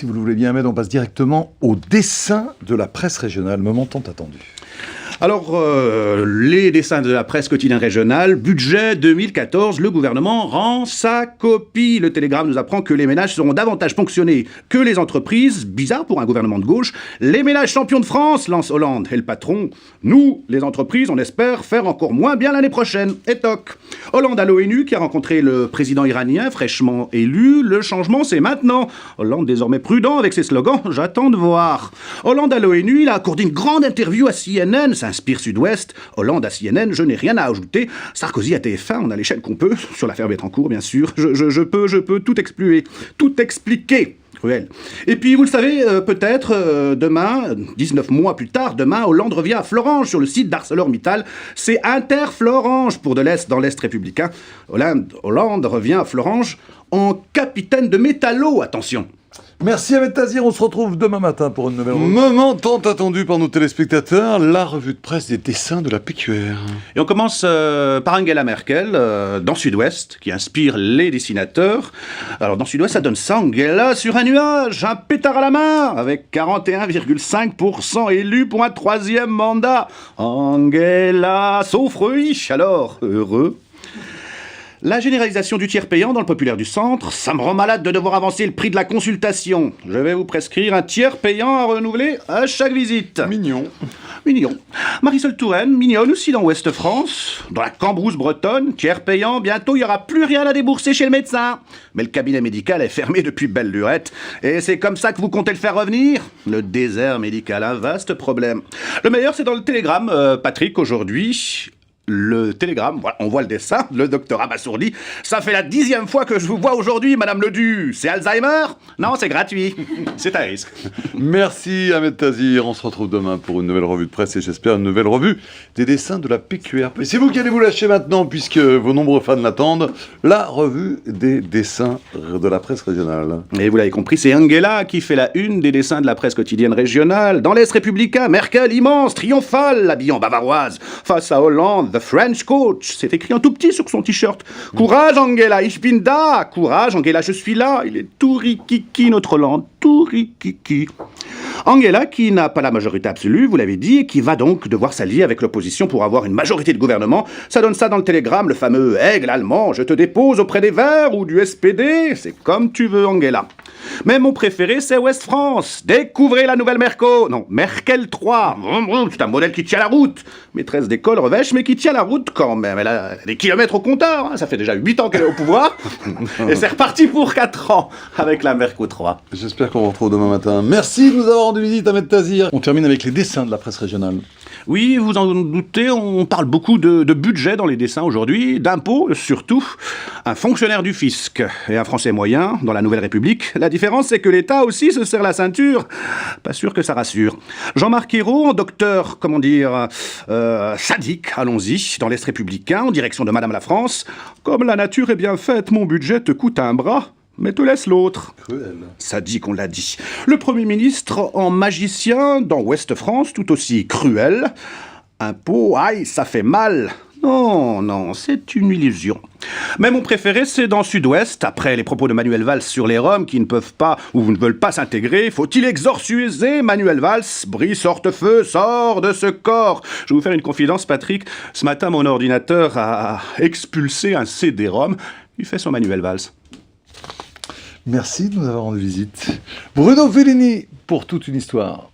Si vous le voulez bien, Ahmed, on passe directement au dessin de la presse régionale, moment tant attendu. Alors, les dessins de la presse quotidienne régionale, budget 2014, le gouvernement rend sa copie. Le Télégramme nous apprend que les ménages seront davantage ponctionnés que les entreprises. Bizarre pour un gouvernement de gauche. Les ménages champions de France, lance Hollande. Et le patron, nous, les entreprises, on espère faire encore moins bien l'année prochaine. Et toc. Hollande à l'ONU qui a rencontré le président iranien fraîchement élu. Le changement, c'est maintenant. Hollande désormais prudent avec ses slogans. J'attends de voir. Hollande à l'ONU, il a accordé une grande interview à CNN. Inspire Sud-Ouest, Hollande à CNN, je n'ai rien à ajouter. Sarkozy à TF1, on a l'échelle qu'on peut, sur l'affaire Bettencourt, bien sûr. Je peux tout expliquer. Cruel. Et puis, vous le savez, peut-être, demain, 19 mois plus tard, demain, Hollande revient à Florange, sur le site d'ArcelorMittal. C'est Inter-Florange, pour de l'Est, dans l'Est républicain. Hollande revient à Florange en capitaine de métallo, attention. Merci Ahmed Tazir, on se retrouve demain matin pour une nouvelle revue. Moment tant attendu par nos téléspectateurs, la revue de presse des dessins de la PQR. Et on commence par Angela Merkel, dans Sud-Ouest, qui inspire les dessinateurs. Alors dans Sud-Ouest, ça donne ça, Angela sur un nuage, un pétard à la main, avec 41,5% élus pour un troisième mandat. Angela, sauf riche, alors heureux. La généralisation du tiers payant dans le populaire du centre, ça me rend malade de devoir avancer le prix de la consultation. Je vais vous prescrire un tiers payant à renouveler à chaque visite. Mignon. Marisol Touraine, mignonne aussi dans Ouest France. Dans la Cambrousse bretonne, tiers payant, bientôt il n'y aura plus rien à débourser chez le médecin. Mais le cabinet médical est fermé depuis belle lurette. Et c'est comme ça que vous comptez le faire revenir? Le désert médical, un vaste problème. Le meilleur, c'est dans le Télégramme, Patrick, aujourd'hui. Le Télégramme, voilà, on voit le dessin, le docteur abasourdi. Ça fait la 10e fois que je vous vois aujourd'hui, Madame Ledu. C'est Alzheimer? Non, c'est gratuit. C'est un risque. Merci Ahmed Tazir, on se retrouve demain pour une nouvelle revue de presse et j'espère une nouvelle revue des dessins de la PQR. Et c'est vous qui allez vous lâcher maintenant puisque vos nombreux fans l'attendent, la revue des dessins de la presse régionale. Et vous l'avez compris, c'est Angela qui fait la une des dessins de la presse quotidienne régionale. Dans l'Est républicain, Merkel immense, triomphale, l'habillant bavaroise, face à Hollande, The French Coach, c'est écrit en tout petit sur son t-shirt. Courage Angela, ich bin da. Courage Angela, je suis là. Il est tout rikiki notre Hollande, tout rikiki. Angela qui n'a pas la majorité absolue, vous l'avez dit, et qui va donc devoir s'allier avec l'opposition pour avoir une majorité de gouvernement. Ça donne ça dans le Télégramme, le fameux aigle allemand, je te dépose auprès des Verts ou du SPD. C'est comme tu veux Angela. Mais mon préféré, c'est Ouest France. Découvrez la nouvelle Merkel 3. C'est un modèle qui tient la route. Maîtresse d'école revêche, mais qui tient la route quand même. Elle a des kilomètres au compteur. Hein. Ça fait déjà 8 ans qu'elle est au pouvoir. Et c'est reparti pour 4 ans avec la Merkel 3. J'espère qu'on vous retrouve demain matin. Merci de nous avoir rendu visite Ahmed Tazir. On termine avec les dessins de la presse régionale. Oui, vous en doutez, on parle beaucoup de budget dans les dessins aujourd'hui, d'impôts surtout. Un fonctionnaire du fisc et un Français moyen dans la Nouvelle République. La différence, c'est que l'État aussi se serre la ceinture. Pas sûr que ça rassure. Jean-Marc Ayrault, en docteur, sadique, allons-y, dans l'Est républicain, en direction de Madame la France. Comme la nature est bien faite, mon budget te coûte un bras. Mais te laisse l'autre. Cruel. Sadique, on l'a dit. Le Premier ministre en magicien, dans Ouest France, tout aussi cruel. Impôt, aïe, ça fait mal. Non, c'est une illusion. Mais mon préféré, c'est dans Sud-Ouest. Après les propos de Manuel Valls sur les Roms qui ne peuvent pas ou ne veulent pas s'intégrer, faut-il exorciser Manuel Valls? Brie, sorte-feu, sors de ce corps. Je vais vous faire une confidence, Patrick. Ce matin, mon ordinateur a expulsé un CD-ROM. Il fait son Manuel Valls. Merci de nous avoir rendu visite. Bruno Vellini pour toute une histoire.